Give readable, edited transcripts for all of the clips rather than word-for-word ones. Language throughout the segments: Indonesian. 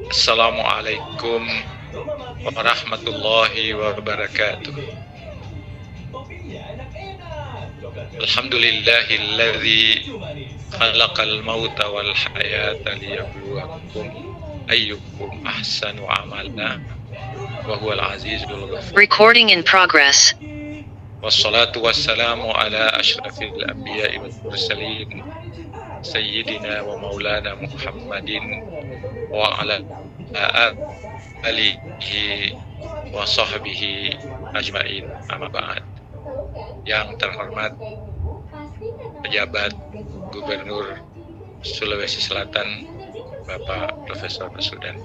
Assalamualaikum warahmatullahi wabarakatuh. Alhamdulillahilladzi khalaqal mauta wal hayata liyabluwakum ayyukum ahsanu amala wa huwal azizul ghafur. Recording in progress. Wassalatu wassalamu ala asyrafil anbiya'i wal mursalin Sayyidina wa maulana Muhammadin wa ala alihi wa sahbihi ajma'in, amma ba'd. Yang terhormat pejabat Gubernur Sulawesi Selatan Bapak Profesor Baswedan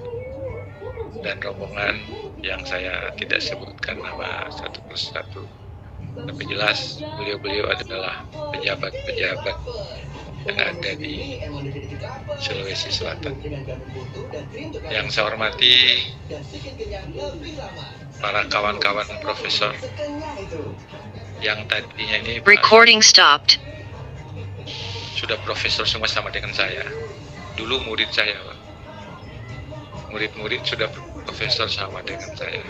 dan rombongan yang saya tidak sebutkan nama satu persatu, tapi jelas beliau-beliau adalah pejabat-pejabat yang ada di Sulawesi Selatan. Yang saya hormati para kawan-kawan profesor yang tadinya ini Recording stopped. sudah profesor semua sama dengan saya. Dulu murid saya, Pak. Murid-murid sudah profesor sama dengan saya.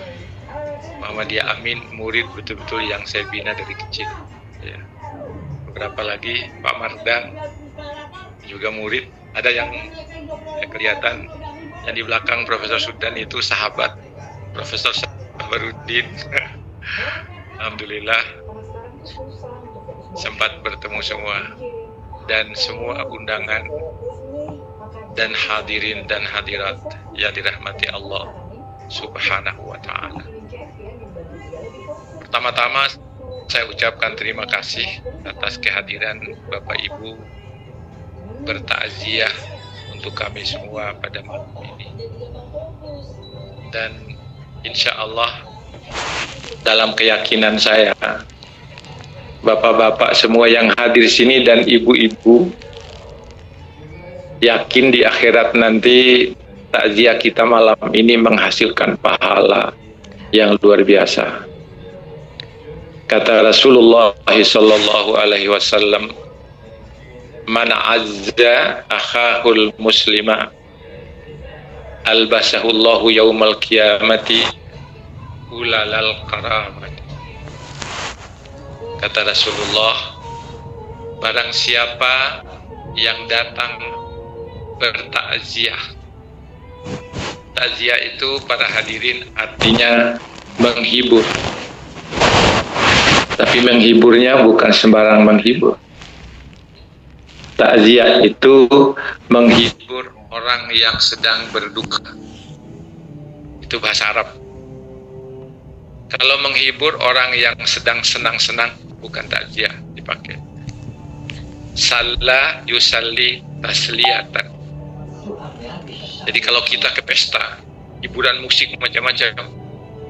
Muhammadiyah Amin murid betul-betul yang saya bina dari kecil. Ya. Beberapa lagi Pak Mardang juga murid. Ada yang kelihatan yang di belakang Profesor Sudan itu sahabat Profesor Sabaruddin. Alhamdulillah sempat bertemu semua, dan semua undangan dan hadirin dan hadirat yang dirahmati Allah Subhanahu wa ta'ala. Pertama-tama saya ucapkan terima kasih atas kehadiran Bapak Ibu bertakziah untuk kami semua pada malam ini. Dan insya Allah dalam keyakinan saya, bapak-bapak semua yang hadir sini dan ibu-ibu yakin di akhirat nanti takziah kita malam ini menghasilkan pahala yang luar biasa. Kata Rasulullah sallallahu alaihi wasallam, "Man azza akhahul muslima albasahullahu yaumal qiyamati ulalal karamati." Kata Rasulullah, barang siapa yang datang bertakziah. Takziah itu para hadirin artinya menghibur. Tapi menghiburnya bukan sembarang menghibur. Takziah itu menghibur orang yang sedang berduka. Itu bahasa Arab. Kalau menghibur orang yang sedang senang-senang, bukan takziah dipakai. Salla yusalli tasliyatan. Jadi kalau kita ke pesta, hiburan musik macam-macam,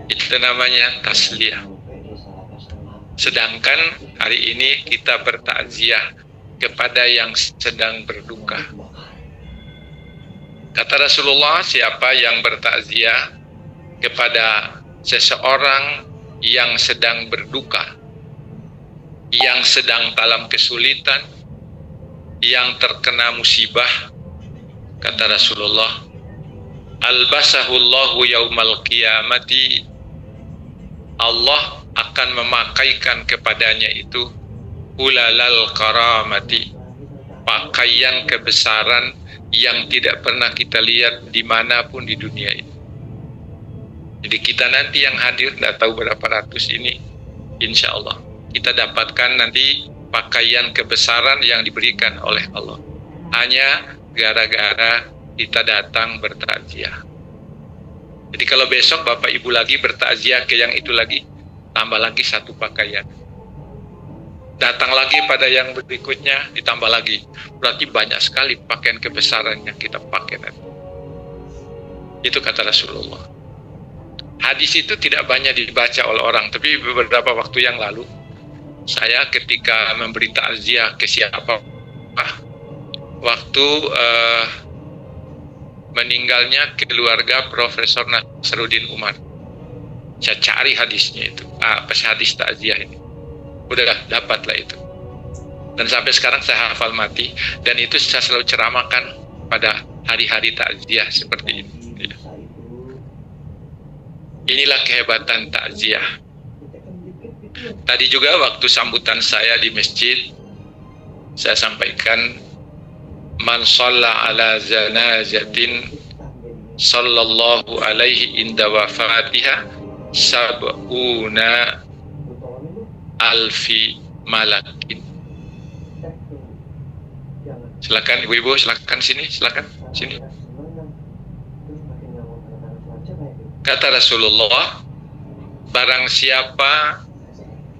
itu namanya tasliyah. Sedangkan hari ini kita bertakziah kepada yang sedang berduka. Kata Rasulullah, siapa yang bertakziah kepada seseorang yang sedang berduka, yang sedang dalam kesulitan, yang terkena musibah, kata Rasulullah, albasahullahu yaumal qiyamati, Allah akan memakaikan kepadanya itu ulalal karamati, pakaian kebesaran yang tidak pernah kita lihat dimanapun di dunia ini. Jadi kita nanti yang hadir, tidak tahu berapa ratus ini, insya Allah kita dapatkan nanti pakaian kebesaran yang diberikan oleh Allah, hanya gara-gara kita datang bertakziah. Jadi kalau besok Bapak Ibu lagi bertakziah ke yang itu lagi, tambah lagi satu pakaian. Datang lagi pada yang berikutnya, ditambah lagi. Berarti banyak sekali pakaian kebesaran yang kita pakai nanti. Itu kata Rasulullah. Hadis itu tidak banyak dibaca oleh orang, tapi beberapa waktu yang lalu, saya ketika memberi takziah ke siapa, waktu meninggalnya keluarga Profesor Nasruddin Umar. Saya cari hadisnya itu, pas hadis takziah ini. Udah dapatlah itu. Dan sampai sekarang saya hafal mati, dan itu saya selalu ceramahkan pada hari-hari takziah seperti ini. Ya. Inilah kehebatan takziah. Tadi juga waktu sambutan saya di masjid, saya sampaikan, man shalla ala zanazatin sallallahu alaihi inda wafatiha sab'una alfi malakin. Silakan ibu-ibu, silakan sini, silakan sini. Kata Rasulullah, barang siapa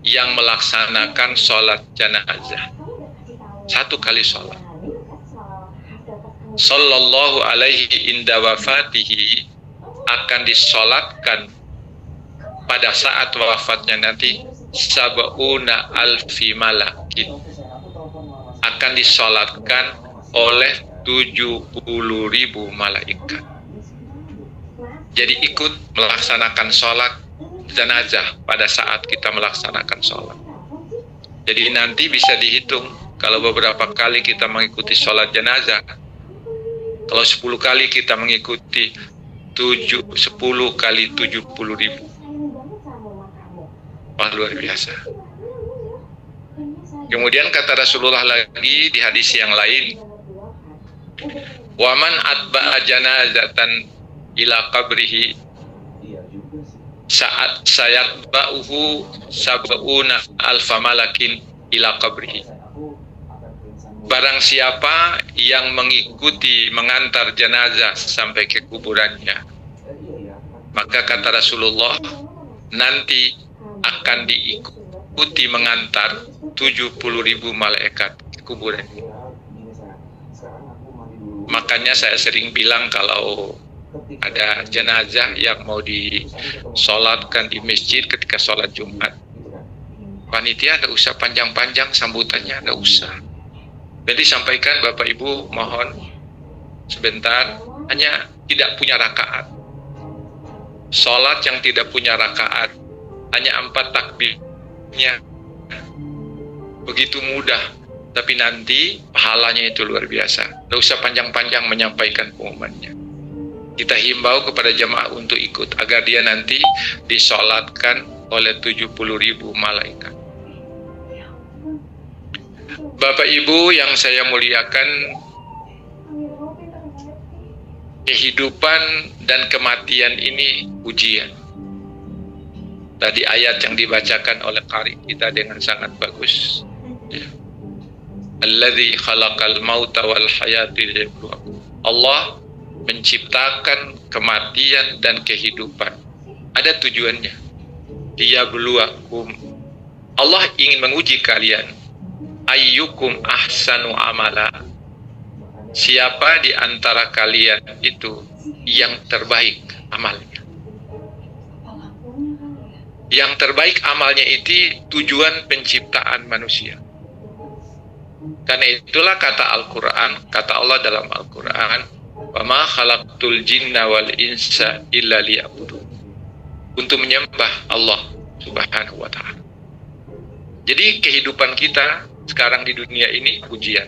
yang melaksanakan sholat jenazah, satu kali sholat, sallallahu alaihi inda wafatihi, akan disolatkan pada saat wafatnya nanti sab'una alfi malakin, akan disolatkan oleh 70.000 malaikat. Jadi ikut melaksanakan sholat jenazah pada saat kita melaksanakan sholat. Jadi nanti bisa dihitung kalau beberapa kali kita mengikuti sholat jenazah. Kalau 10 kali kita mengikuti 10 kali 70.000. Wah, luar biasa. Kemudian kata Rasulullah lagi di hadis yang lain, waman atba'a janazatan ila qabrihi saat sayatba'uhu sab'una alfa malakin ila qabrihi. Barang siapa yang mengikuti mengantar jenazah sampai ke kuburannya, maka kata Rasulullah, nanti akan diikuti mengantar 70.000 malaikat ke kuburannya. Makanya saya sering bilang kalau ada jenazah yang mau disolatkan di masjid ketika sholat Jumat, panitia tidak usah panjang-panjang sambutannya, tidak usah. Jadi sampaikan Bapak Ibu mohon sebentar, hanya tidak punya rakaat. Sholat yang tidak punya rakaat, hanya 4 takbirnya. Begitu mudah, tapi nanti pahalanya itu luar biasa. Tidak usah panjang-panjang menyampaikan pengumumannya. Kita himbau kepada jemaah untuk ikut agar dia nanti disolatkan oleh 70.000 malaikat. Bapak Ibu yang saya muliakan, kehidupan dan kematian ini ujian. Tadi ayat yang dibacakan oleh qari kita dengan sangat bagus. Alladzi khalaqal mauta wal hayata liyabluwakum. Allah menciptakan kematian dan kehidupan. Ada tujuannya. Liyabluwakum. Allah ingin menguji kalian. Ayyukum ahsanu amala. Siapa di antara kalian itu yang terbaik amalnya? Yang terbaik amalnya itu tujuan penciptaan manusia. Karena itulah kata Al-Quran, kata Allah dalam Al-Quran, wa ma khalaqtul jinna wal insa illa liya'budun. Untuk menyembah Allah Subhanahu wa ta'ala. Jadi kehidupan kita sekarang di dunia ini ujian.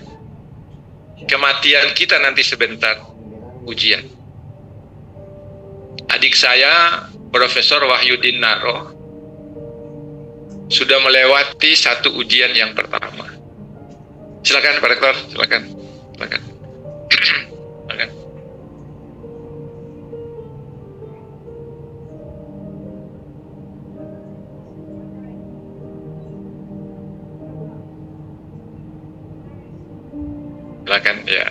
Kematian kita nanti sebentar ujian. Adik saya Profesor Wahyudin Naro sudah melewati satu ujian yang pertama. Silakan Pak Rektor, silakan. Silakan. Silakan. Silakan ya.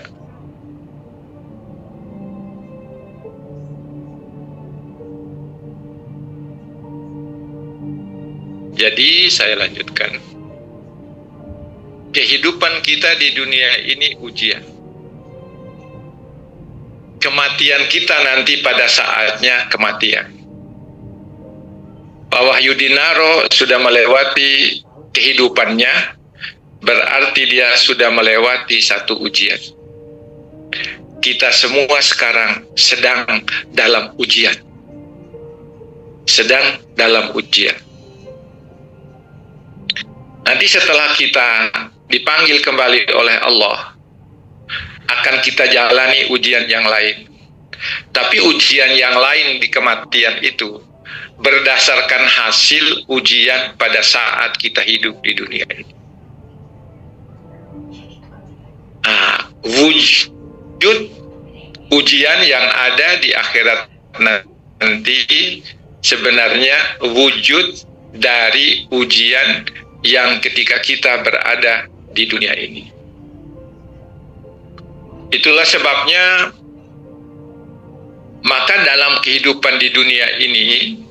Jadi saya lanjutkan. Kehidupan kita di dunia ini ujian. Kematian kita nanti pada saatnya kematian. Pak Wahyudin Naro sudah melewati kehidupannya, berarti dia sudah melewati satu ujian. Kita semua sekarang sedang dalam ujian. Sedang dalam ujian. Nanti setelah kita dipanggil kembali oleh Allah, akan kita jalani ujian yang lain. Tapi ujian yang lain di kematian itu berdasarkan hasil ujian pada saat kita hidup di dunia ini. Wujud ujian yang ada di akhirat nanti sebenarnya wujud dari ujian yang ketika kita berada di dunia ini. Itulah sebabnya maka dalam kehidupan di dunia ini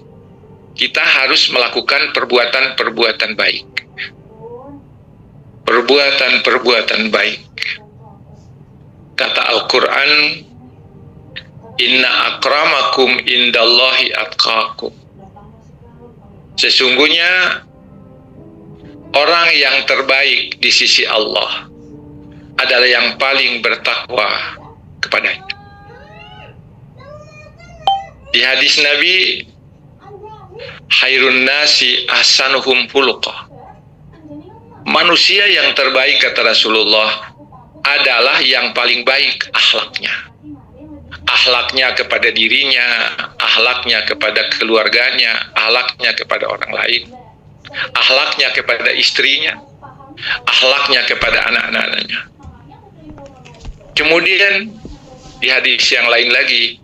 kita harus melakukan perbuatan-perbuatan baik. Perbuatan-perbuatan baik. Kata Al-Quran, Inna akramakum indallahi atqakum. Sesungguhnya orang yang terbaik di sisi Allah adalah yang paling bertakwa kepadanya. Di hadis Nabi, khairun nasi ahsanuhum khuluqah. Manusia yang terbaik kata Rasulullah adalah yang paling baik akhlaknya. Akhlaknya kepada dirinya, akhlaknya kepada keluarganya, akhlaknya kepada orang lain, akhlaknya kepada istrinya, akhlaknya kepada anak-anaknya. Kemudian di hadis yang lain lagi,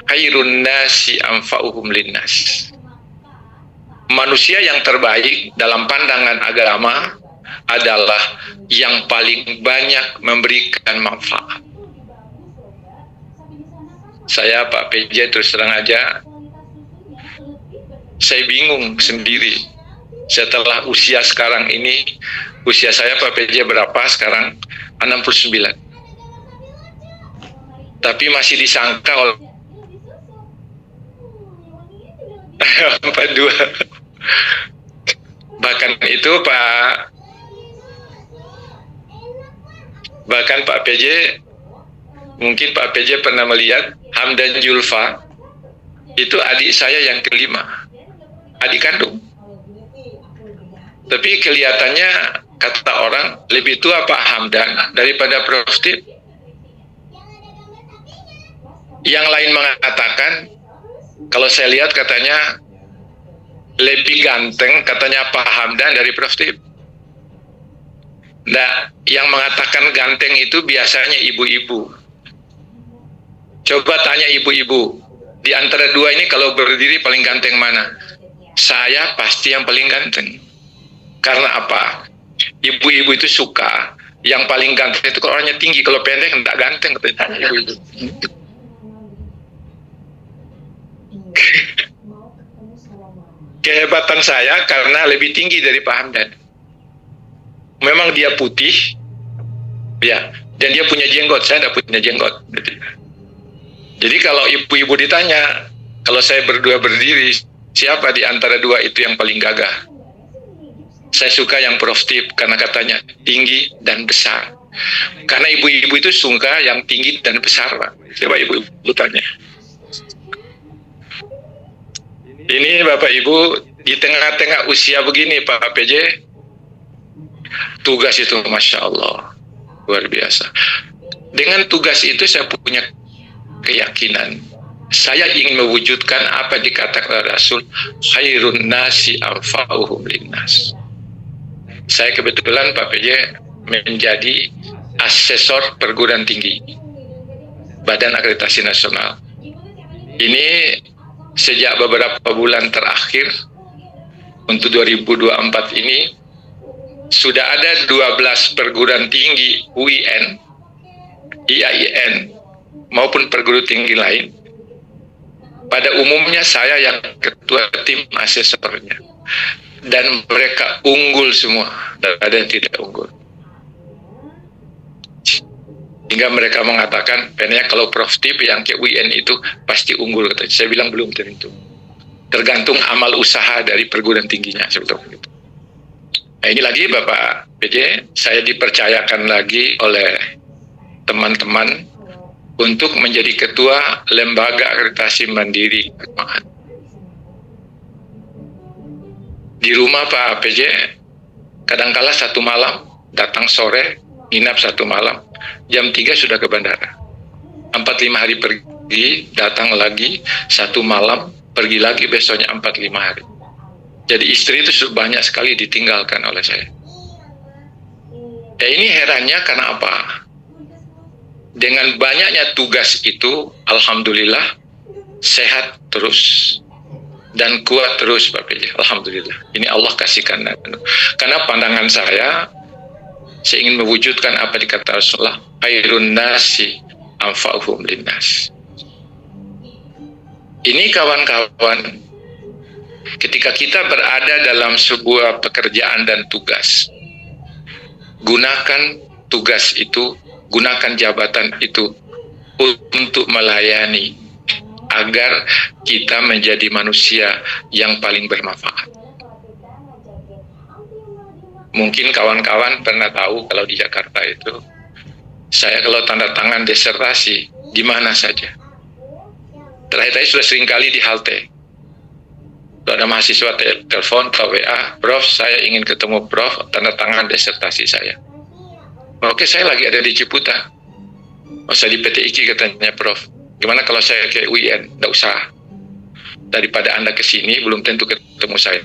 khairun nasi anfa'uhum linnas. Manusia yang terbaik dalam pandangan agama adalah yang paling banyak memberikan manfaat. Saya Pak PJ terus terang aja, saya bingung sendiri. Setelah usia sekarang ini, usia saya Pak PJ berapa sekarang? 69. Tapi masih disangka oleh 42. Bahkan Pak PJ, mungkin Pak PJ pernah melihat Hamdan Julfa, itu adik saya yang kelima, adik kandung. Tapi kelihatannya kata orang lebih tua Pak Hamdan daripada Prof. Steve. Yang lain mengatakan, kalau saya lihat katanya lebih ganteng katanya Pak Hamdan dari Prof. Steve. Nah, yang mengatakan ganteng itu biasanya ibu-ibu. Coba tanya ibu-ibu, di antara dua ini kalau berdiri paling ganteng mana? Saya pasti yang paling ganteng. Karena apa? Ibu-ibu itu suka yang paling ganteng itu kalau orangnya tinggi, kalau pendek enggak ganteng. Tanya ibu-ibu. Kehebatan saya karena lebih tinggi dari Pak Hamdan. Memang dia putih, ya, dan dia punya jenggot, saya tidak punya jenggot. Jadi kalau ibu-ibu ditanya, kalau saya berdua berdiri, siapa di antara dua itu yang paling gagah? Saya suka yang Prof. Steve karena katanya tinggi dan besar. Karena ibu-ibu itu suka yang tinggi dan besar, Pak. Coba ibu-ibu tanya. Ini Bapak Ibu, di tengah-tengah usia begini Pak PJ, tugas itu Masya Allah, luar biasa. Dengan tugas itu saya punya keyakinan, saya ingin mewujudkan apa dikatakan Rasul, khairun nasi anfa'uhum linnas. Saya kebetulan Pak PJ menjadi asesor perguruan tinggi Badan Akreditasi Nasional. Ini sejak beberapa bulan terakhir untuk 2024 ini sudah ada 12 perguruan tinggi UIN, IAIN maupun perguruan tinggi lain. Pada umumnya saya yang ketua tim asesornya dan mereka unggul semua, tidak ada yang tidak unggul. Hingga mereka mengatakan, kayaknya kalau Prof. Steve yang ke UIN itu pasti unggul. Saya bilang belum tentu. Tergantung amal usaha dari perguruan tingginya. Sebetulnya. Nah ini lagi Bapak PJ, saya dipercayakan lagi oleh teman-teman untuk menjadi ketua Lembaga Akreditasi Mandiri. Di rumah Pak PJ, kadangkala satu malam, datang sore, nginap satu malam. jam 3 sudah ke bandara. 4-5 hari pergi, datang lagi, 1 malam, pergi lagi besoknya 4-5 hari. Jadi istri itu banyak sekali ditinggalkan oleh saya. Ya ini herannya karena apa? Dengan banyaknya tugas itu, alhamdulillah, sehat terus. Dan kuat terus Pak PJ, alhamdulillah. Ini Allah kasihkan. Karena pandangan saya ingin mewujudkan apa dikata Rasulullah, khairun nasi anfa'uhum linnas. Ini kawan-kawan, ketika kita berada dalam sebuah pekerjaan dan tugas, gunakan tugas itu, gunakan jabatan itu untuk melayani, agar kita menjadi manusia yang paling bermanfaat. Mungkin kawan-kawan pernah tahu kalau di Jakarta itu, saya kalau tanda tangan disertasi, di mana saja. Terakhir tadi sudah sering kali di halte. Kalau ada mahasiswa telepon atau WA, Prof, saya ingin ketemu Prof, tanda tangan disertasi saya. Oke, saya lagi ada di Ciputa. Oh, saya di PT IKI katanya Prof. Gimana kalau saya ke UIN? Nggak usah. Daripada Anda ke sini, belum tentu ketemu saya.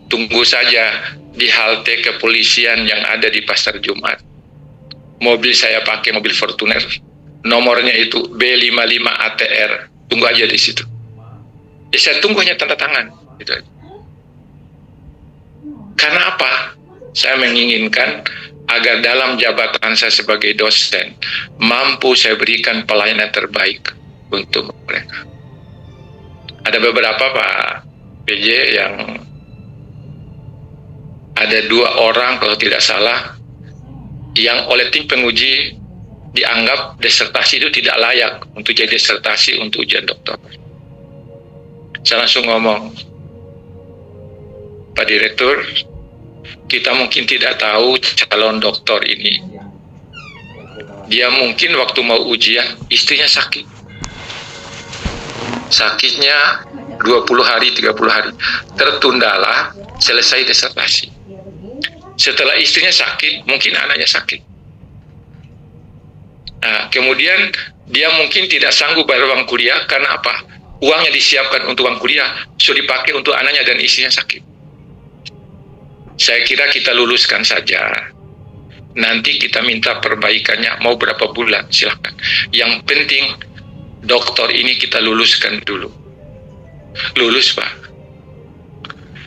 Tunggu saja di halte kepolisian yang ada di Pasar Jumat. Mobil saya pakai mobil Fortuner. Nomornya itu B55 ATR. Tunggu aja di situ. Ya, saya tunggu hanya tanda tangan. Gitu aja. Karena apa? Saya menginginkan agar dalam jabatan saya sebagai dosen, mampu saya berikan pelayanan terbaik untuk mereka. Ada beberapa Pak PJ yang ada 2 orang kalau tidak salah yang oleh tim penguji dianggap disertasi itu tidak layak untuk jadi disertasi untuk ujian doktor. Saya langsung ngomong, Pak Direktur, kita mungkin tidak tahu calon doktor ini. Dia mungkin waktu mau ujian, istrinya sakit. Sakitnya 20 hari, 30 hari. Tertundalah, selesai disertasi. Setelah istrinya sakit, mungkin anaknya sakit. Nah, kemudian dia mungkin tidak sanggup bayar uang kuliah, karena apa? Uangnya disiapkan untuk uang kuliah, sudah dipakai untuk anaknya dan istrinya sakit. Saya kira kita luluskan saja. Nanti kita minta perbaikannya, mau berapa bulan, silahkan. Yang penting, dokter ini kita luluskan dulu. Lulus, Pak.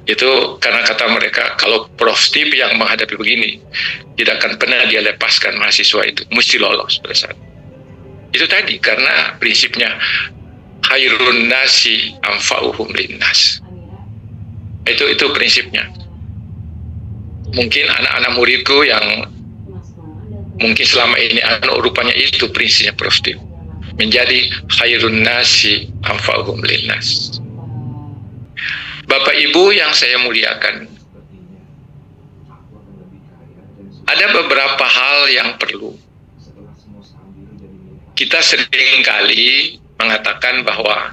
Itu karena kata mereka, kalau Prof. Steve yang menghadapi begini, tidak akan pernah dia lepaskan mahasiswa itu. Mesti lolos pada saat. Itu tadi, karena prinsipnya, khairun nasi anfa'uhum linnas. Itu prinsipnya. Mungkin anak-anak muridku yang mungkin selama ini rupanya itu prinsipnya Prof. Steve. Menjadi khairun nasi anfa'uhum linnas. Bapak Ibu yang saya muliakan, ada beberapa hal yang perlu. Kita sering kali mengatakan bahwa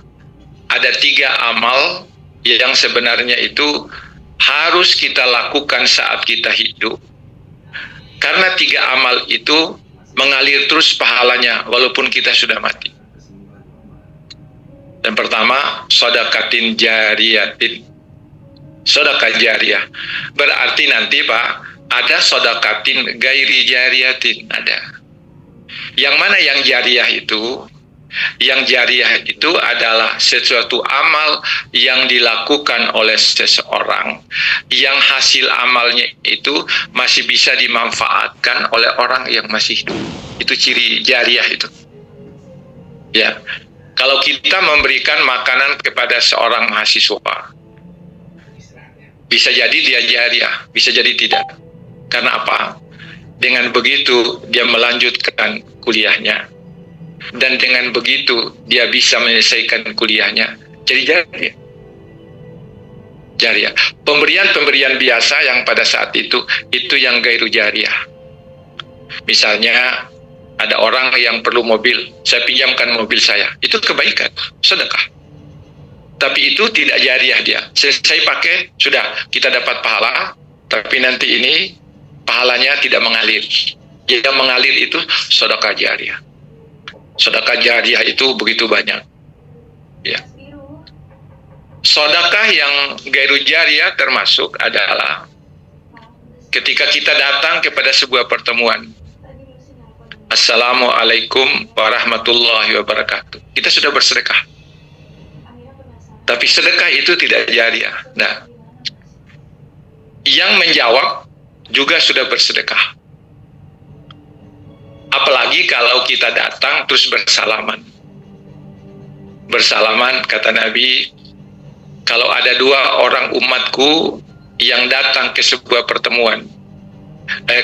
ada 3 amal yang sebenarnya itu harus kita lakukan saat kita hidup. Karena 3 amal itu mengalir terus pahalanya walaupun kita sudah mati. Yang pertama, sedekatin jariyatin. Sedekah jariyah. Berarti nanti Pak, ada sedekatin gairi jariyatin, ada. Yang mana yang jariyah itu? Yang jariyah itu adalah sesuatu amal yang dilakukan oleh seseorang, yang hasil amalnya itu masih bisa dimanfaatkan oleh orang yang masih hidup. Itu ciri jariyah itu. Ya. Kalau kita memberikan makanan kepada seorang mahasiswa, bisa jadi dia jariyah, bisa jadi tidak. Karena apa? Dengan begitu dia melanjutkan kuliahnya. Dan dengan begitu dia bisa menyelesaikan kuliahnya. Jadi jariyah. Jariyah. Pemberian-pemberian biasa yang pada saat itu yang gairu jariyah. Misalnya, ada orang yang perlu mobil, saya pinjamkan mobil saya. Itu kebaikan, sedekah. Tapi itu tidak jariyah dia. Saya pakai, sudah, kita dapat pahala, tapi nanti ini pahalanya tidak mengalir. yang mengalir itu sedekah jariah. Sedekah jariah itu begitu banyak. Ya. Sedekah yang gairu jariah termasuk adalah ketika kita datang kepada sebuah pertemuan. Assalamualaikum warahmatullahi wabarakatuh. Kita sudah bersedekah. Tapi sedekah itu tidak jariah. Nah, yang menjawab juga sudah bersedekah. Apalagi kalau kita datang terus bersalaman. Bersalaman, kata Nabi, kalau ada dua orang umatku yang datang ke sebuah pertemuan,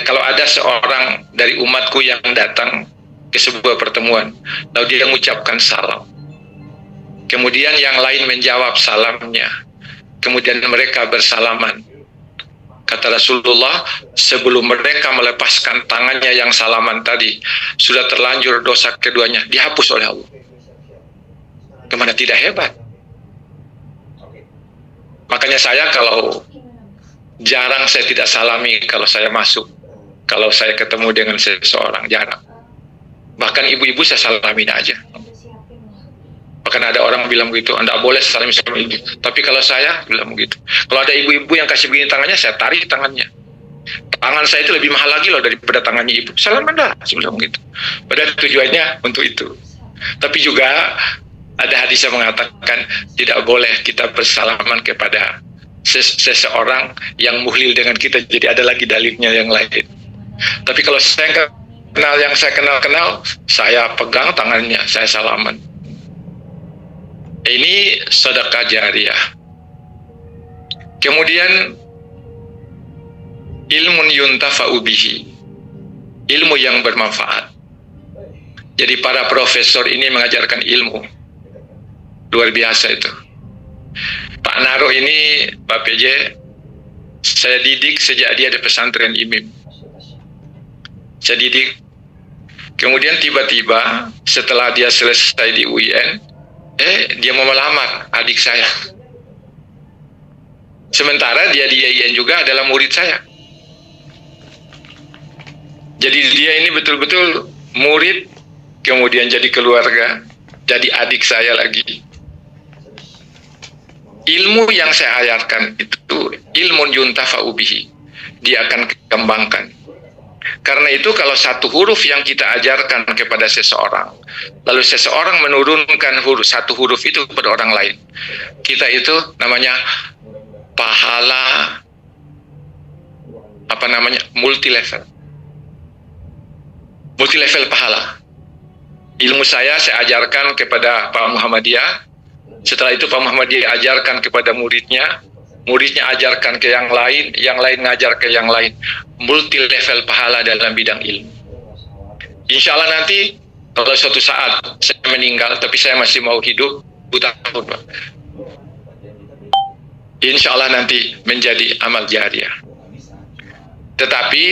kalau ada seorang dari umatku yang datang ke sebuah pertemuan, lalu dia mengucapkan salam, kemudian yang lain menjawab salamnya, kemudian mereka bersalaman. Kata Rasulullah, sebelum mereka melepaskan tangannya yang salaman tadi, sudah terlanjur dosa keduanya dihapus oleh Allah. Kemana tidak hebat? Makanya saya kalau jarang saya tidak salami kalau saya masuk, kalau saya ketemu dengan seseorang, jarang. Bahkan ibu-ibu saya salamin aja. Bahkan ada orang bilang begitu, Anda boleh salam sama ibu. Tapi kalau saya bilang begitu. Kalau ada ibu-ibu yang kasih begini tangannya, saya tarik tangannya. Tangan saya itu lebih mahal lagi loh daripada tangannya ibu. Salam Anda, saya bilang begitu. Padahal tujuannya untuk itu. Tapi juga ada hadis yang mengatakan tidak boleh kita bersalaman kepada seseorang yang muhlil dengan kita. Jadi ada lagi dalilnya yang lain. Tapi kalau saya kenal yang saya kenal, saya pegang tangannya, saya salaman. Ini sedekah jariah. Kemudian ilmun yuntafa'u bihi, ilmu yang bermanfaat. Jadi para profesor ini mengajarkan ilmu luar biasa itu. Pak Naro ini, Pak PJ, saya didik sejak dia di pesantren IMIM. Saya didik. Kemudian tiba-tiba setelah dia selesai di UIN, dia mau melamar adik saya. Sementara dia di IAIN juga adalah murid saya. Jadi dia ini betul-betul murid, kemudian jadi keluarga, jadi adik saya lagi. Ilmu yang saya ajarkan itu ilmu yuntafa'u bihi. Dia akan kembangkan. Karena itu kalau satu huruf yang kita ajarkan kepada seseorang, lalu seseorang menurunkan satu huruf itu kepada orang lain, kita itu namanya pahala, multi level pahala. Ilmu saya ajarkan kepada Pak Muhammadiyah, setelah itu Pak Muhammadiyah ajarkan kepada muridnya ajarkan ke yang lain ngajar ke yang lain. Multi level pahala dalam bidang ilmu. Insya Allah nanti kalau suatu saat saya meninggal tapi saya masih mau hidup, tahun Pak, insya Allah nanti menjadi amal jariah. Tetapi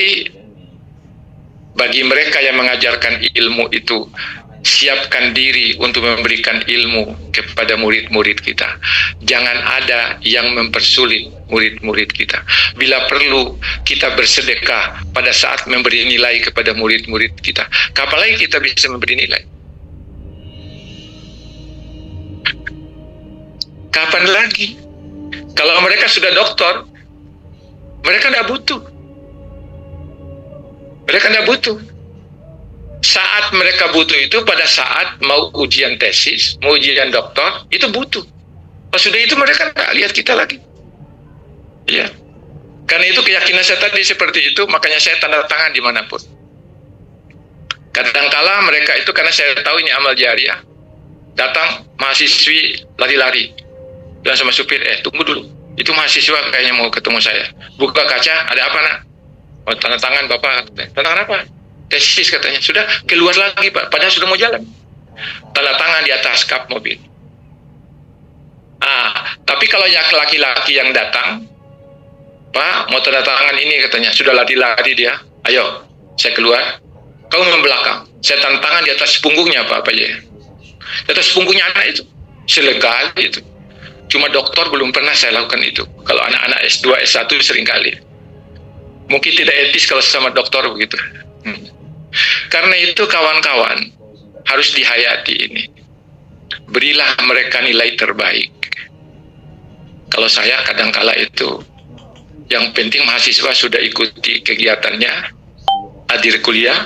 bagi mereka yang mengajarkan ilmu itu, siapkan diri untuk memberikan ilmu kepada murid-murid kita. Jangan ada yang mempersulit murid-murid kita. Bila perlu kita bersedekah pada saat memberi nilai kepada murid-murid kita. Kapan lagi kita bisa memberi nilai? Kapan lagi? Kalau mereka sudah doktor, mereka tidak butuh. Saat mereka butuh itu pada saat mau ujian tesis, mau ujian doktor, itu butuh. Pas sudah itu mereka nggak lihat kita lagi. Ya. Karena itu keyakinan saya tadi seperti itu, makanya saya tanda tangan dimanapun. Kadangkala mereka itu karena saya tahu ini amal jariah, datang mahasiswi lari-lari, bilang sama supir, tunggu dulu, itu mahasiswa kayaknya mau ketemu saya. Buka kaca, ada apa nak? Oh, tanda tangan Bapak. Tanda tangan apa? Tesis katanya. Sudah keluar lagi Pak, padahal sudah mau jalan. Tanda tangan di atas kap mobil. Tapi kalau yang laki-laki yang datang, Pak mau tanda tangan ini katanya, sudah lari-lari dia. Ayo, saya keluar. Kau membelakang. Saya tanda tangan di atas punggungnya Pak ya. Di atas punggungnya anak itu. Selegal itu. Cuma dokter belum pernah saya lakukan itu. Kalau anak-anak S2, S1 seringkali. Mungkin tidak etis kalau sama dokter begitu. Karena itu kawan-kawan, harus dihayati ini. Berilah mereka nilai terbaik. Kalau saya kadangkala itu, yang penting mahasiswa sudah ikuti kegiatannya, hadir kuliah,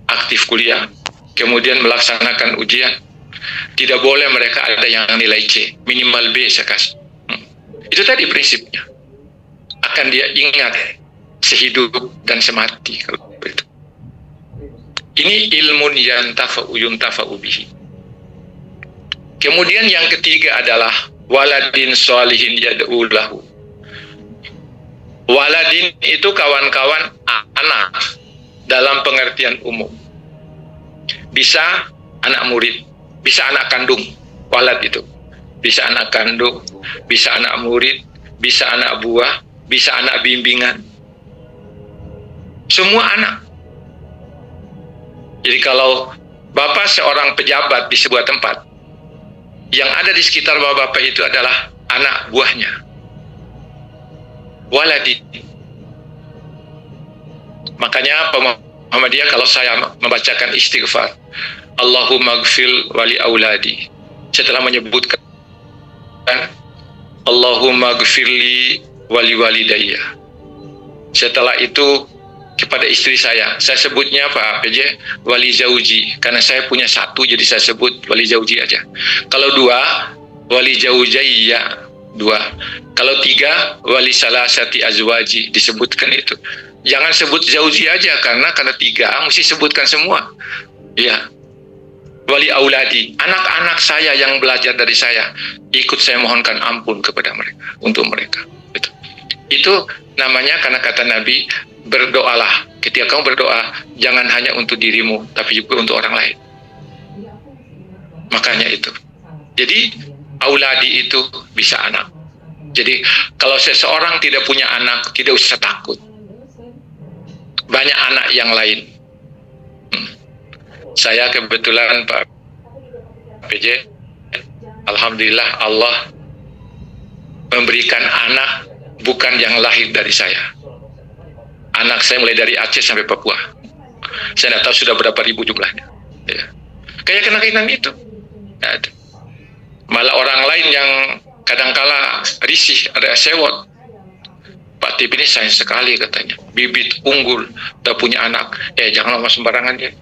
aktif kuliah, kemudian melaksanakan ujian. Tidak boleh mereka ada yang nilai C, minimal B saya kasih. Itu tadi prinsipnya. Akan dia ingat sehidup dan semati kalau begitu. Ini ilmun yuntafa'u bihi. Kemudian yang ketiga adalah waladin sholihin yad'u lahu. Waladin itu kawan-kawan anak dalam pengertian umum. Bisa anak murid, bisa anak kandung, walad itu. Bisa anak kandung, bisa anak murid, bisa anak buah, bisa anak bimbingan. Semua anak. Jadi kalau bapak seorang pejabat di sebuah tempat, yang ada di sekitar bapak itu adalah anak buahnya. Waladin. Makanya Muhammadiyah kalau saya membacakan istighfar, Allahumma gfir wali auladi, setelah menyebutkan Allahumma gfirli wali walidayya, setelah itu kepada istri saya sebutnya Pak PJ wali zauji, karena saya punya satu jadi saya sebut wali zauji aja. Kalau dua, wali zaujayya, dua. Kalau tiga, wali salasati azwaji, disebutkan itu. Jangan sebut zauji aja, karena tiga mesti sebutkan semua. Ya. Wali auladi, anak-anak saya yang belajar dari saya, ikut saya mohonkan ampun kepada mereka, untuk mereka. Itu namanya, karena kata Nabi, berdoalah. Ketika kamu berdoa, jangan hanya untuk dirimu, tapi juga untuk orang lain. Makanya itu. Jadi, auladi itu bisa anak. Jadi, kalau seseorang tidak punya anak, tidak usah takut. Banyak anak yang lain. Saya kebetulan Pak PJ, alhamdulillah Allah memberikan anak bukan yang lahir dari saya. Anak saya mulai dari Aceh sampai Papua. Saya tidak tahu sudah berapa ribu jumlahnya. Ya. Kayak kena-kenaan itu. Ada. Malah orang lain yang kadangkala risih, ada sewot. Pak Tip ini sayang sekali katanya. Bibit unggul, udah punya anak. Jangan lama sembarangan dia.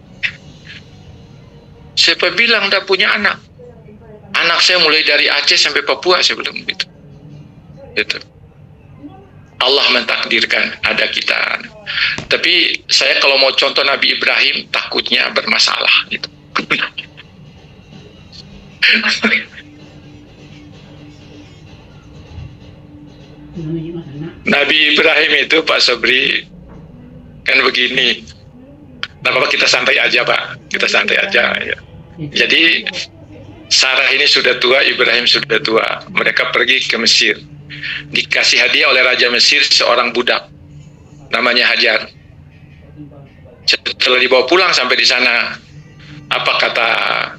Siapa bilang udah punya anak? Anak saya mulai dari Aceh sampai Papua, saya bilang begitu. Itu. Allah mentakdirkan ada kita. Tapi saya kalau mau contoh Nabi Ibrahim, takutnya bermasalah gitu. Nabi Ibrahim itu Pak Sobri kan begini. Nah, Bapak kita santai aja Pak, kita santai aja. Ya. Jadi Sarah ini sudah tua, Ibrahim sudah tua. Mereka pergi ke Mesir. Dikasih hadiah oleh Raja Mesir seorang budak, namanya Hajar. Setelah dibawa pulang sampai di sana, apa kata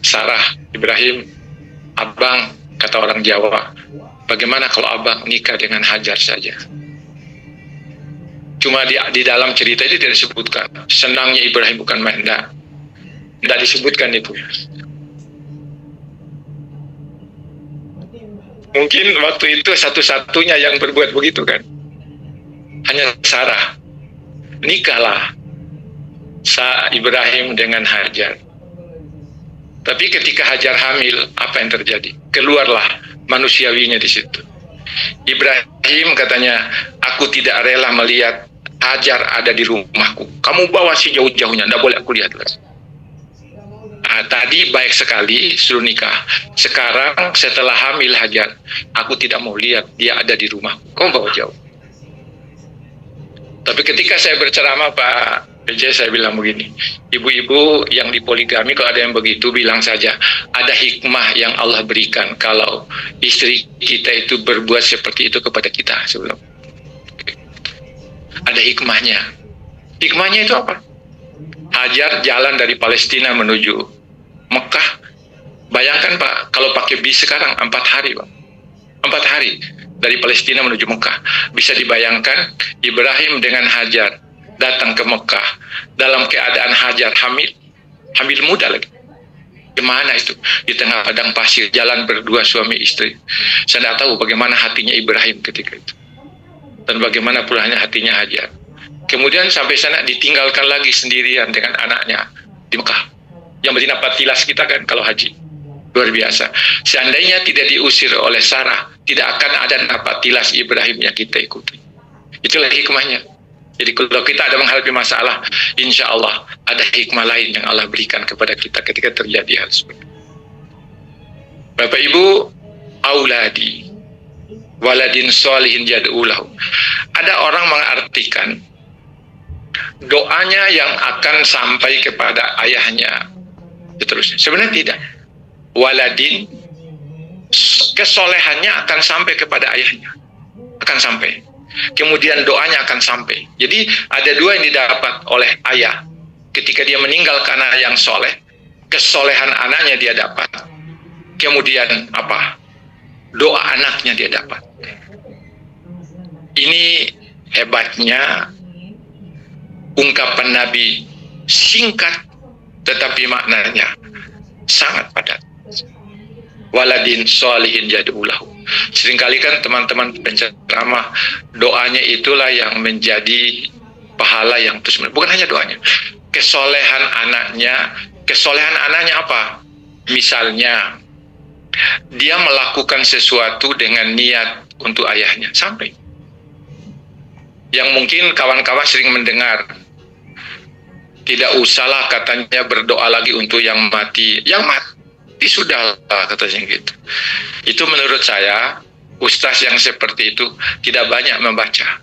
Sarah Ibrahim? Abang, kata orang Jawa, bagaimana kalau abang nikah dengan Hajar saja? Cuma di dalam cerita itu tidak disebutkan. Senangnya Ibrahim bukan main, tidak disebutkan itu. Mungkin waktu itu satu-satunya yang berbuat begitu kan, hanya Sarah. Nikahlah Ibrahim dengan Hajar. Tapi ketika Hajar hamil, apa yang terjadi? Keluarlah manusiawinya di situ. Ibrahim katanya, aku tidak rela melihat Hajar ada di rumahku. Kamu bawa si jauh-jauhnya, tidak boleh aku lihat lagi. Tadi baik sekali suruh nikah. Sekarang setelah hamil Hajar, aku tidak mau lihat dia ada di rumahku. Kamu bawa jauh. Tapi ketika saya berceramah Pak PJ, saya bilang begini, ibu-ibu yang dipoligami kalau ada yang begitu bilang saja, ada hikmah yang Allah berikan kalau istri kita itu berbuat seperti itu kepada kita. Sebelum ada hikmahnya. Hikmahnya itu apa? Hajar jalan dari Palestina menuju Mekah. Bayangkan Pak, kalau pakai bis sekarang 4 hari Pak. 4 hari dari Palestina menuju Mekah. Bisa dibayangkan Ibrahim dengan Hajar datang ke Mekah dalam keadaan Hajar hamil muda lagi. Gimana itu? Di tengah padang pasir, jalan berdua suami istri. Saya tidak tahu bagaimana hatinya Ibrahim ketika itu. Dan bagaimana pulanya hatinya Hajar. Kemudian sampai sana ditinggalkan lagi sendirian dengan anaknya di Mekah. Yang Madinah patilas kita kan kalau haji. Luar biasa. Seandainya tidak diusir oleh Sarah, tidak akan ada napatilas Ibrahim yang kita ikuti. Itulah hikmahnya. Jadi kalau kita ada menghadapi masalah, insya Allah ada hikmah lain yang Allah berikan kepada kita ketika terjadi hal seperti itu. Bapak Ibu, auladi waladin sholihin yad'ulahu. Ada orang mengartikan doanya yang akan sampai kepada ayahnya. Seterusnya. Sebenarnya tidak. Waladin, kesolehannya akan sampai kepada ayahnya. Akan sampai. Kemudian doanya akan sampai. Jadi ada dua yang didapat oleh ayah. Ketika dia meninggalkan anak yang soleh, kesolehan anaknya dia dapat. Kemudian apa? Doa anaknya dia dapat. Ini hebatnya ungkapan Nabi, singkat tetapi maknanya sangat padat. Waladin sholihin yad'ulahu. Seringkali kan teman-teman penceramah, doanya itulah yang menjadi pahala yang terus menerus. Bukan hanya doanya, kesolehan anaknya. Kesolehan anaknya apa? Misalnya dia melakukan sesuatu dengan niat untuk ayahnya, sampai. Yang mungkin kawan-kawan sering mendengar, tidak usahlah katanya berdoa lagi untuk yang mati. Yang mati sudah katanya gitu. Itu menurut saya ustaz yang seperti itu tidak banyak membaca.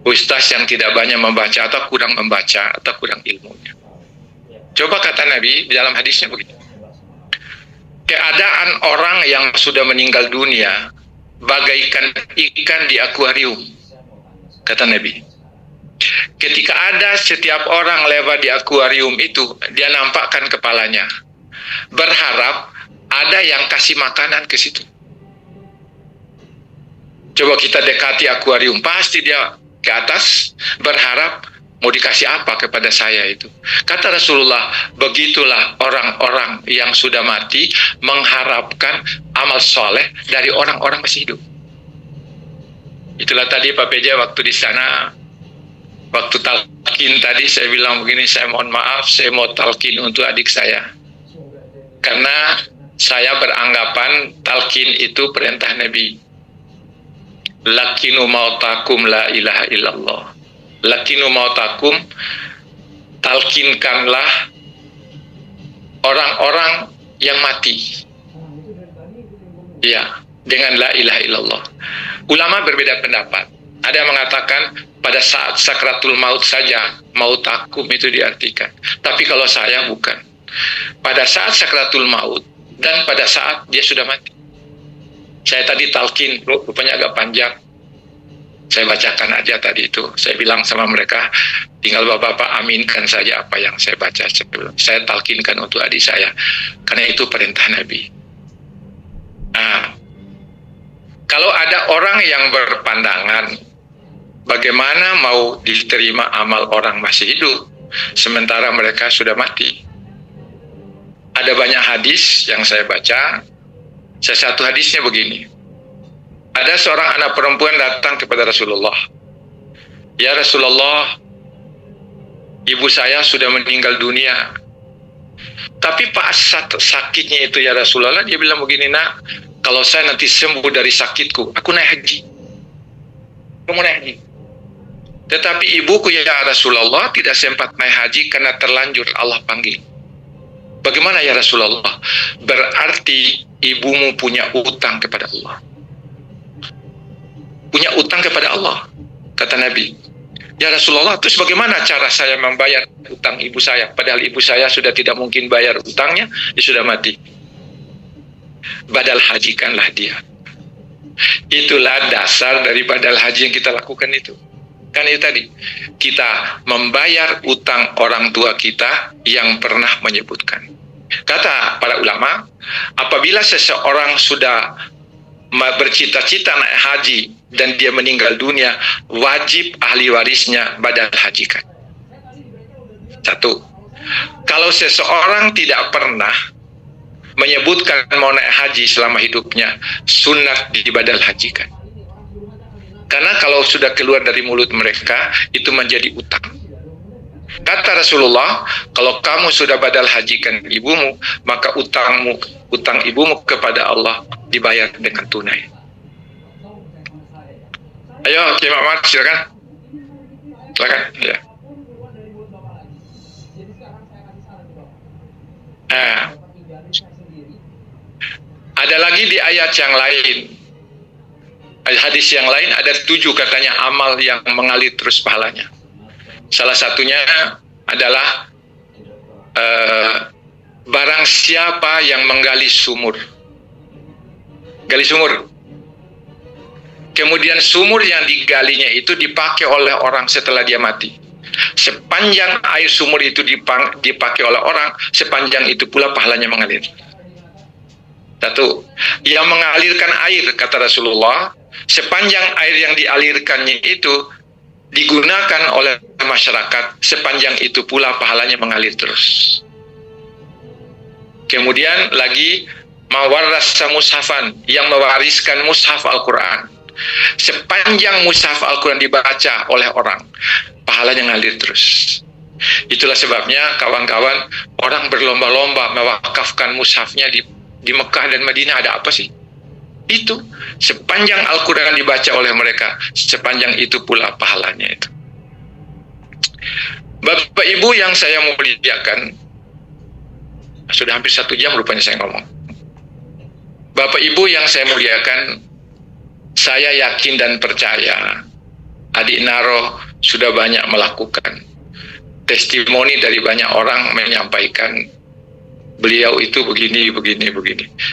Ustaz yang tidak banyak membaca atau kurang membaca atau kurang ilmunya. Coba kata Nabi di dalam hadisnya begitu. Keadaan orang yang sudah meninggal dunia bagaikan ikan di akuarium. Kata Nabi. Ketika ada setiap orang lewat di akuarium itu, dia nampakkan kepalanya. Berharap ada yang kasih makanan ke situ. Coba kita dekati akuarium, pasti dia ke atas berharap mau dikasih apa kepada saya itu. Kata Rasulullah, begitulah orang-orang yang sudah mati mengharapkan amal soleh dari orang-orang masih hidup. Itulah tadi Pak PJ waktu di sana, waktu talqin tadi saya bilang begini, saya mohon maaf, saya mau talqin untuk adik saya. Karena saya beranggapan talqin itu perintah Nabi. Lakinu mautakum la ilaha illallah. Lakinu mautakum, talqinkanlah orang-orang yang mati. Ya, dengan la ilaha illallah. Ulama berbeda pendapat. Ada yang mengatakan pada saat sakratul maut saja mautakum itu diartikan. Tapi kalau saya bukan. Pada saat sakratul maut dan pada saat dia sudah mati. Saya tadi talqin, rupanya agak panjang. Saya bacakan aja tadi itu. Saya bilang sama mereka, tinggal bapak-bapak aminkan saja apa yang saya baca. Saya talqinkan untuk adik saya. Karena itu perintah Nabi. Nah, kalau ada orang yang berpandangan, bagaimana mau diterima amal orang masih hidup, sementara mereka sudah mati? Ada banyak hadis yang saya baca. Salah satu hadisnya begini. Ada seorang anak perempuan datang kepada Rasulullah. Ya Rasulullah, ibu saya sudah meninggal dunia. Tapi pas sakitnya itu ya Rasulullah, dia bilang begini, nak, kalau saya nanti sembuh dari sakitku, aku naik haji. Kamu naik haji. Tetapi ibuku ya Rasulullah tidak sempat naik haji karena terlanjur Allah panggil. Bagaimana ya Rasulullah? Berarti ibumu punya utang kepada Allah. Punya utang kepada Allah, kata Nabi. Ya Rasulullah, terus bagaimana cara saya membayar utang ibu saya? Padahal ibu saya sudah tidak mungkin bayar utangnya, dia sudah mati. Badal hajikanlah dia. Itulah dasar dari badal haji yang kita lakukan itu. Kan itu tadi, kita membayar utang orang tua kita yang pernah menyebutkan. Kata para ulama, apabila seseorang sudah bercita-cita naik haji dan dia meninggal dunia, wajib ahli warisnya badal hajikan. Satu, kalau seseorang tidak pernah menyebutkan mau naik haji selama hidupnya, sunat dibadal hajikan. Karena kalau sudah keluar dari mulut mereka, itu menjadi utang. Kata Rasulullah, kalau kamu sudah badal hajikan ibumu, maka utang ibumu kepada Allah dibayar dengan tunai. Ayo, Kiai Muhammad, silakan. Silakan, ya. Ada lagi di ayat yang lain, hadis yang lain, ada 7 katanya amal yang mengalir terus pahalanya. Salah satunya adalah barang siapa yang menggali sumur, kemudian sumur yang digalinya itu dipakai oleh orang setelah dia mati. Sepanjang air sumur itu dipakai oleh orang, sepanjang itu pula pahalanya mengalir. Satu, yang mengalirkan air, kata Rasulullah, sepanjang air yang dialirkannya itu digunakan oleh masyarakat, sepanjang itu pula pahalanya mengalir terus. Kemudian lagi, mawarrasa mushafan, yang mewariskan mushaf Al-Quran. Sepanjang mushaf Al-Quran dibaca oleh orang, pahalanya ngalir terus. Itulah sebabnya kawan-kawan, orang berlomba-lomba mewakafkan mushafnya di Mekah dan Madinah. Ada apa sih? Itu sepanjang Al-Quran dibaca oleh mereka, sepanjang itu pula pahalanya itu. Bapak Ibu yang saya muliakan, sudah hampir 1 jam rupanya saya ngomong. Bapak Ibu yang saya muliakan, saya yakin dan percaya Adik Naro sudah banyak melakukan. Testimoni dari banyak orang menyampaikan beliau itu begini.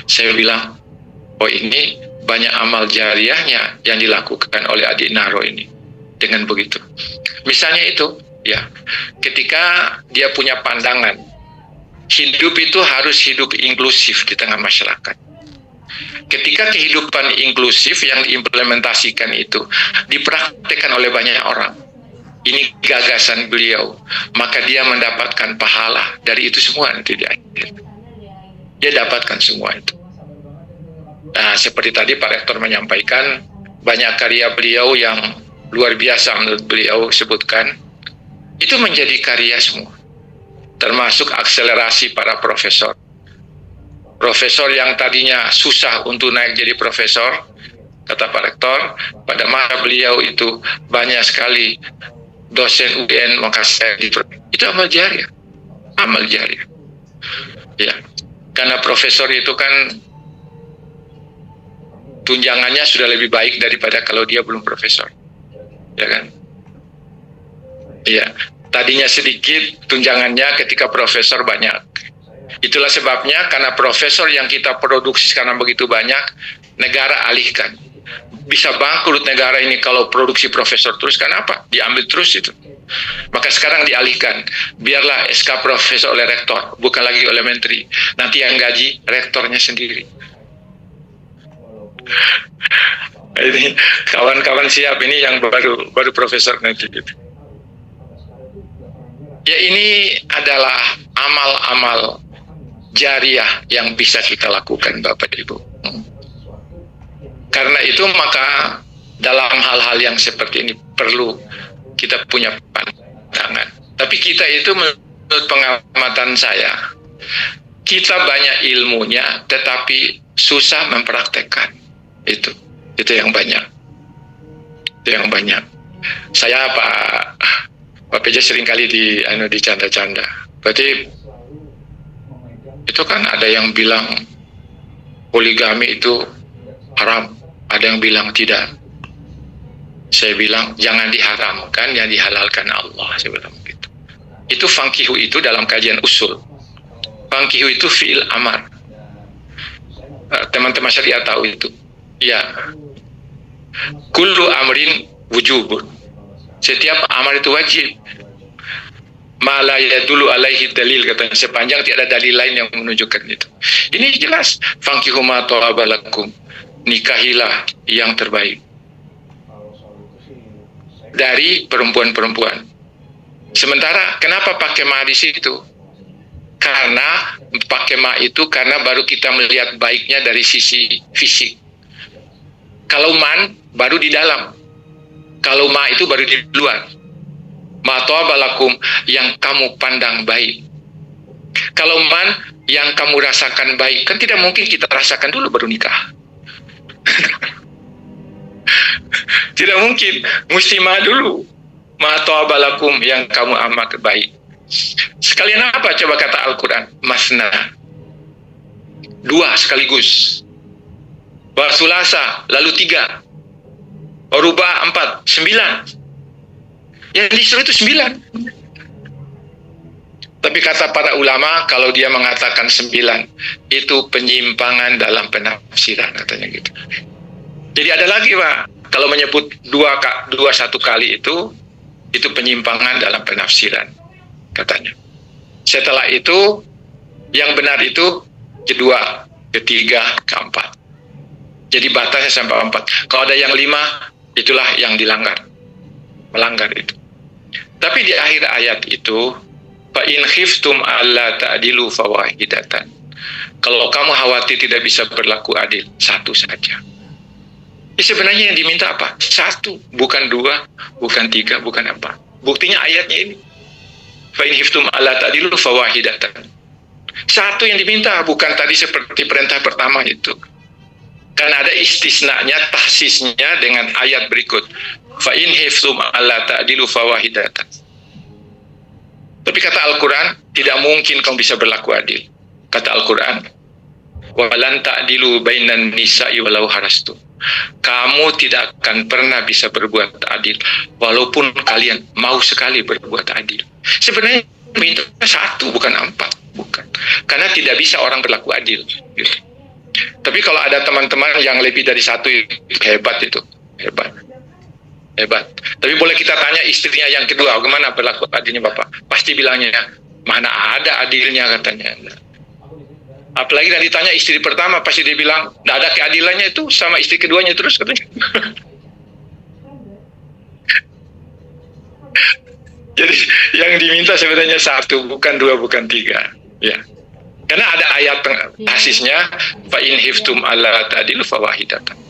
Saya bilang, oh ini banyak amal jariahnya yang dilakukan oleh Adik Naro ini. Dengan begitu. Misalnya itu, ya, ketika dia punya pandangan, hidup itu harus hidup inklusif di tengah masyarakat. Ketika kehidupan inklusif yang diimplementasikan itu dipraktikkan oleh banyak orang, ini gagasan beliau, maka dia mendapatkan pahala dari itu semua nanti di akhir. Dia dapatkan semua itu. Nah, seperti tadi Pak Rektor menyampaikan, banyak karya beliau yang luar biasa menurut beliau sebutkan, itu menjadi karya semua. Termasuk akselerasi para profesor. Profesor yang tadinya susah untuk naik jadi profesor, kata Pak Rektor, pada masa beliau itu banyak sekali dosen UIN Makassar. Itu amal jariah. Amal jariah. Ya. Karena profesor itu kan tunjangannya sudah lebih baik daripada kalau dia belum profesor. Ya kan? Iya. Tadinya sedikit tunjangannya, ketika profesor banyak. Itulah sebabnya karena profesor yang kita produksi sekarang begitu banyak, negara alihkan. Bisa bangkrut negara ini kalau produksi profesor terus, kenapa? Diambil terus itu. Maka sekarang dialihkan. Biarlah SK profesor oleh rektor, bukan lagi oleh menteri. Nanti yang gaji rektornya sendiri. Ini kawan-kawan siap, ini yang baru profesor nanti gitu. Ya, ini adalah amal-amal jariah yang bisa kita lakukan, Bapak Ibu. Karena itu maka dalam hal-hal yang seperti ini perlu kita punya pandangan. Tapi kita itu menurut pengamatan saya, kita banyak ilmunya tetapi susah mempraktekkan. Itu yang banyak. Itu yang banyak. Saya Pak PJ seringkali dicanda-canda. Berarti itu kan ada yang bilang poligami itu haram, ada yang bilang tidak. Saya bilang jangan diharamkan, yang dihalalkan Allah. Saya bilang begitu. Itu fankihu itu dalam kajian usul. Fankihu itu fi'il amar. Teman-teman syariat tahu itu. Ya. Kullu amrin wujubun. Setiap amar itu wajib. Mala yadulu alaihi dalil, katanya, sepanjang tidak ada dalil lain yang menunjukkan itu. Ini jelas, fankihu ma talaba lakum, nikahilah yang terbaik. dari perempuan-perempuan. Sementara kenapa pakai ma di situ? Karena pakai ma itu karena baru kita melihat baiknya dari sisi fisik. Kalau man baru di dalam. Kalau ma itu baru di luar. Ma ta'abalakum yang kamu pandang baik. Kalau man yang kamu rasakan baik, kan tidak mungkin kita rasakan dulu baru nikah. Tidak mungkin, mesti ma dulu. Ma ta'abalakum yang kamu amat baik. Sekalian apa coba kata Al-Quran? Masna. 2 sekaligus. Wa sulasa, lalu 3. Wa ruba 4, 9. Yang disuruh itu 9. Tapi kata para ulama, kalau dia mengatakan 9, itu penyimpangan dalam penafsiran, katanya gitu. Jadi ada lagi, Pak. Kalau menyebut 1 kali itu penyimpangan dalam penafsiran, katanya. Setelah itu, yang benar itu kedua, ketiga, keempat. Jadi batasnya sampai 4. Kalau ada yang 5, itulah yang dilanggar. Melanggar itu. Tapi di akhir ayat itu, fa in khiftum alla ta'dilu fawahidatan. Kalau kamu khawatir tidak bisa berlaku adil, 1 saja. Sebenarnya yang diminta apa? 1, bukan 2, bukan 3, bukan 4. Buktinya ayatnya ini. Fa in khiftum alla ta'dilu fawahidatan. 1 yang diminta, bukan tadi seperti perintah pertama itu. Karena ada istisnanya, tahsisnya dengan ayat berikut. Fa in khiftum alla ta'dilu fawahidatan. Tapi kata Al-Quran, tidak mungkin kamu bisa berlaku adil. Kata Al-Quran, walan ta'dilu bainan nisa'i walau harastu. Kamu tidak akan pernah bisa berbuat adil, walaupun kalian mau sekali berbuat adil. Sebenarnya minta 1, bukan 4. Bukan. Karena tidak bisa orang berlaku adil. Gitu. Tapi kalau ada teman-teman yang lebih dari 1, hebat itu. Hebat. Tapi boleh kita tanya istrinya yang kedua, bagaimana berlaku adilnya Bapak? Pasti bilangnya, mana ada adilnya katanya. Apalagi nanti ditanya istri pertama, pasti dia bilang, tidak ada keadilannya itu sama istri keduanya terus katanya. Jadi yang diminta sebenarnya 1, bukan 2, bukan 3. Ya. Karena ada ayat asisnya, fa in hiftum alla ta'dilu fawahidatan.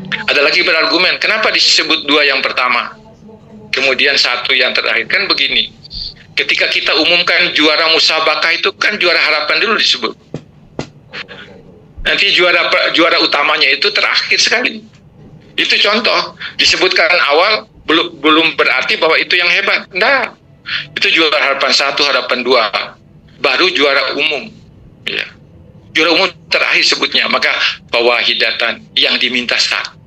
Ada lagi berargumen, kenapa disebut 2 yang pertama, kemudian 1 yang terakhir? Kan begini, ketika kita umumkan juara musabakah itu kan juara harapan dulu disebut. Nanti juara utamanya itu terakhir sekali. Itu contoh, disebutkan awal belum berarti bahwa itu yang hebat. Nah, itu juara harapan 1, harapan 2, baru juara umum. Ya. Juara umum terakhir sebutnya, maka fawahidatan yang diminta 1,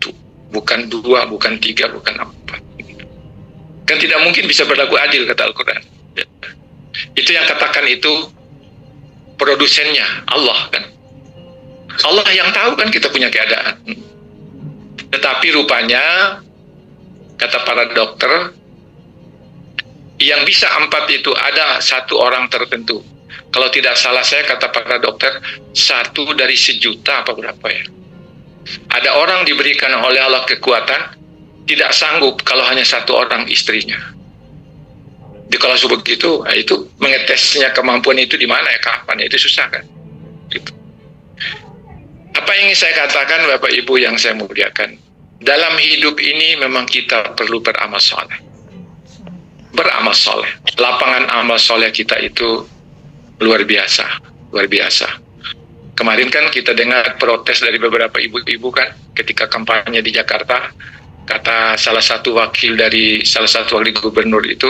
bukan 2, bukan 3, bukan 4. Kan tidak mungkin bisa berlaku adil kata Al-Quran. Ya. Itu yang katakan itu produsennya Allah kan. Allah yang tahu kan kita punya keadaan. Tetapi rupanya kata para dokter, yang bisa 4 itu ada 1 orang tertentu. Kalau tidak salah saya kata para dokter, 1 dari 1.000.000 apa berapa ya. Ada orang diberikan oleh Allah kekuatan, tidak sanggup kalau hanya 1 orang istrinya. Jadi kalau begitu, itu mengetesnya kemampuan itu di mana ya, kapan ya, itu susah kan. Gitu. Apa yang ingin saya katakan Bapak Ibu yang saya muliakan, dalam hidup ini memang kita perlu beramal soleh. Beramal soleh. Lapangan amal soleh kita itu luar biasa, luar biasa. Kemarin kan kita dengar protes dari beberapa ibu-ibu kan, ketika kampanye di Jakarta, kata salah satu wakil gubernur itu,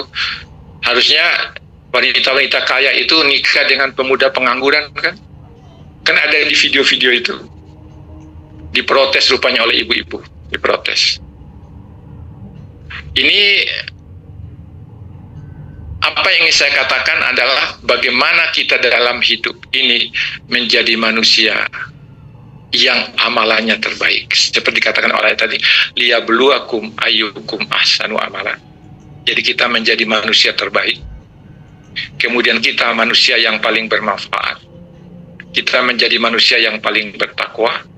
harusnya wanita-wanita kaya itu nikah dengan pemuda pengangguran kan? Kan ada di video-video itu. Diprotes rupanya oleh ibu-ibu, diprotes. Ini apa yang ingin saya katakan adalah bagaimana kita dalam hidup ini menjadi manusia yang amalannya terbaik. Seperti dikatakan oleh tadi, liyabluwakum ayyukum ahsanu amalan. Jadi kita menjadi manusia terbaik. Kemudian kita manusia yang paling bermanfaat. Kita menjadi manusia yang paling bertakwa.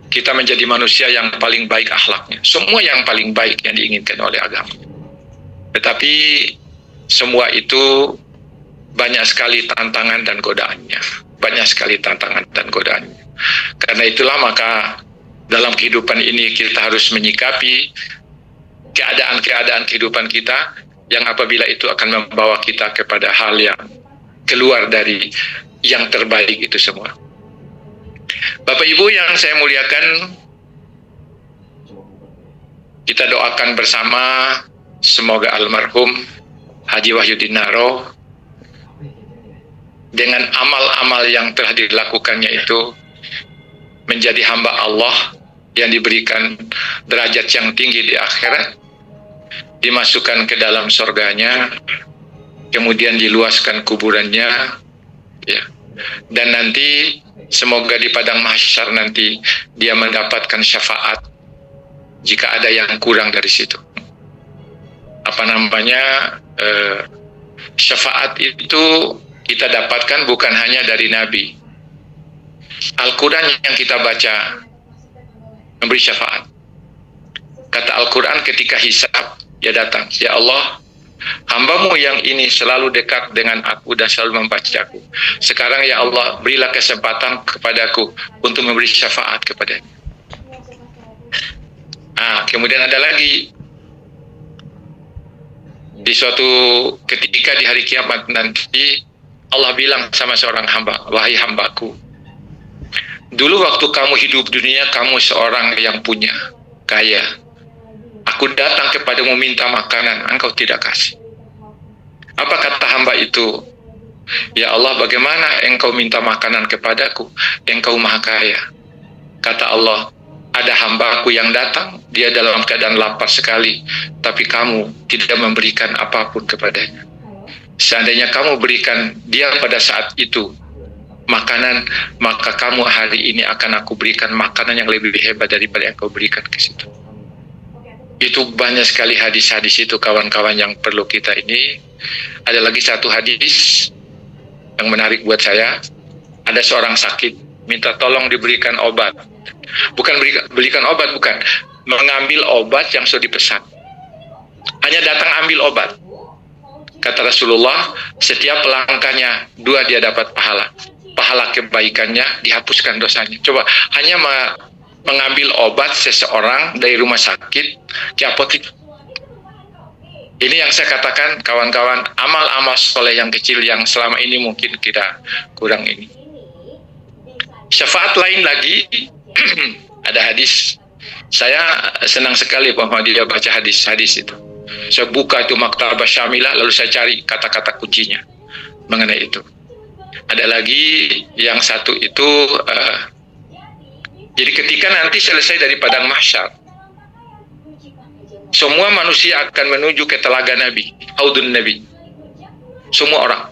kita menjadi manusia yang paling baik akhlaknya. Semua yang paling baik yang diinginkan oleh agama. Tetapi semua itu banyak sekali tantangan dan godaannya. Banyak sekali tantangan dan godaannya. Karena itulah maka dalam kehidupan ini kita harus menyikapi keadaan-keadaan kehidupan kita yang apabila itu akan membawa kita kepada hal yang keluar dari yang terbaik itu semua. Bapak Ibu yang saya muliakan, kita doakan bersama semoga almarhum Haji Wahyudin Naro dengan amal-amal yang telah dilakukannya itu menjadi hamba Allah yang diberikan derajat yang tinggi di akhirat, dimasukkan ke dalam surganya, kemudian diluaskan kuburannya, ya. Dan nanti semoga di padang mahsyar nanti dia mendapatkan syafaat jika ada yang kurang dari situ. Syafaat itu kita dapatkan bukan hanya dari Nabi. Al-Quran yang kita baca memberi syafaat. Kata Al-Quran ketika hisab, dia datang, ya Allah, hamba-Mu yang ini selalu dekat dengan aku dan selalu membacaku. Sekarang ya Allah, berilah kesempatan kepadaku untuk memberi syafaat kepadanya. Kemudian ada lagi, di suatu ketika di hari kiamat nanti, Allah bilang sama seorang hamba, wahai hambaku, dulu waktu kamu hidup dunia, kamu seorang yang punya, kaya. Aku datang kepadamu minta makanan, engkau tidak kasih. Apa kata hamba itu? Ya Allah, bagaimana engkau minta makanan kepadaku? Engkau maha kaya. Kata Allah, ada hambaku yang datang, dia dalam keadaan lapar sekali, tapi kamu tidak memberikan apapun kepadanya. Seandainya kamu berikan dia pada saat itu makanan, maka kamu hari ini akan aku berikan makanan yang lebih hebat daripada yang kau berikan ke situ. Itu banyak sekali hadis-hadis itu kawan-kawan yang perlu kita ini. Ada lagi satu hadis yang menarik buat saya. Ada seorang sakit, minta tolong diberikan obat. Bukan belikan obat, bukan. Mengambil obat yang sudah dipesan. Hanya datang ambil obat. Kata Rasulullah, setiap langkahnya 2 dia dapat pahala. Pahala kebaikannya dihapuskan dosanya. Coba, hanya mengambil obat seseorang dari rumah sakit ke apotek. Ini yang saya katakan kawan-kawan, amal-amal soleh yang kecil yang selama ini mungkin kita kurang ini. Syafaat lain lagi, ada hadis. Saya senang sekali bahwa dia baca hadis-hadis itu. Saya buka itu Maktabah Syamilah, lalu saya cari kata-kata kuncinya mengenai itu. Ada lagi yang satu itu, jadi ketika nanti selesai dari padang mahsyar, semua manusia akan menuju ke telaga Nabi, Haudun Nabi. Semua orang.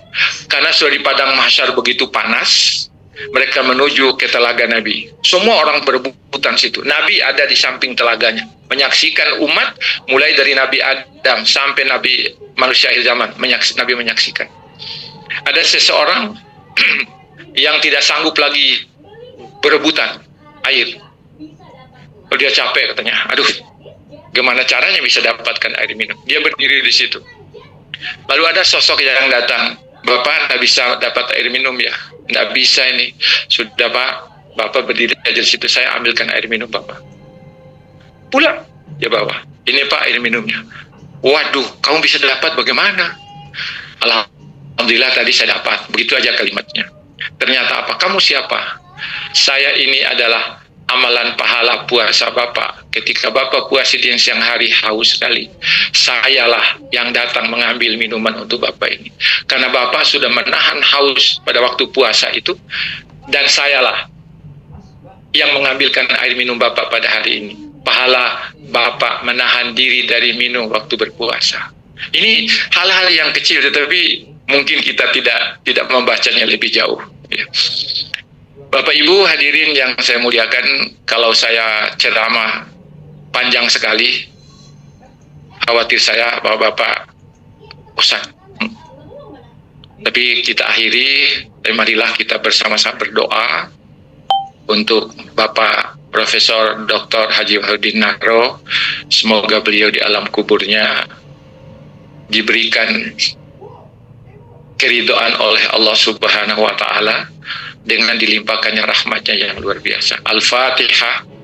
Karena sudah di padang mahsyar begitu panas, mereka menuju ke telaga Nabi. Semua orang berebutan situ. Nabi ada di samping telaganya, menyaksikan umat mulai dari Nabi Adam sampai Nabi manusia akhir zaman. Nabi menyaksikan. Ada seseorang yang tidak sanggup lagi berebutan air. Kalau dia capek katanya, aduh, gimana caranya bisa dapatkan air minum? Dia berdiri di situ. Lalu ada sosok yang datang, Bapak tidak bisa dapat air minum ya? Tidak bisa ini. Sudah Pak, Bapak berdiri aja di situ, saya ambilkan air minum Bapak. Pulang, dia bawa. Ini Pak air minumnya. Waduh, kamu bisa dapat bagaimana? Alhamdulillah tadi saya dapat. Begitu aja kalimatnya. Ternyata apa? Kamu siapa? Saya ini adalah amalan pahala puasa Bapak. Ketika Bapak puasa di siang hari haus sekali, sayalah yang datang mengambil minuman untuk Bapak ini. Karena Bapak sudah menahan haus pada waktu puasa itu, dan sayalah yang mengambilkan air minum Bapak pada hari ini. Pahala Bapak menahan diri dari minum waktu berpuasa. Ini hal-hal yang kecil, tetapi mungkin kita tidak membacanya lebih jauh. Ya. Bapak Ibu hadirin yang saya muliakan, kalau saya ceramah panjang sekali, khawatir saya bahwa Bapak bosan. Tapi kita akhiri, marilah kita bersama-sama berdoa untuk Bapak Profesor Dr. Haji Wahyudin Nahro, semoga beliau di alam kuburnya diberikan keridhaan oleh Allah Subhanahu wa taala dengan dilimpahkannya rahmatnya yang luar biasa. Al-Fatihah.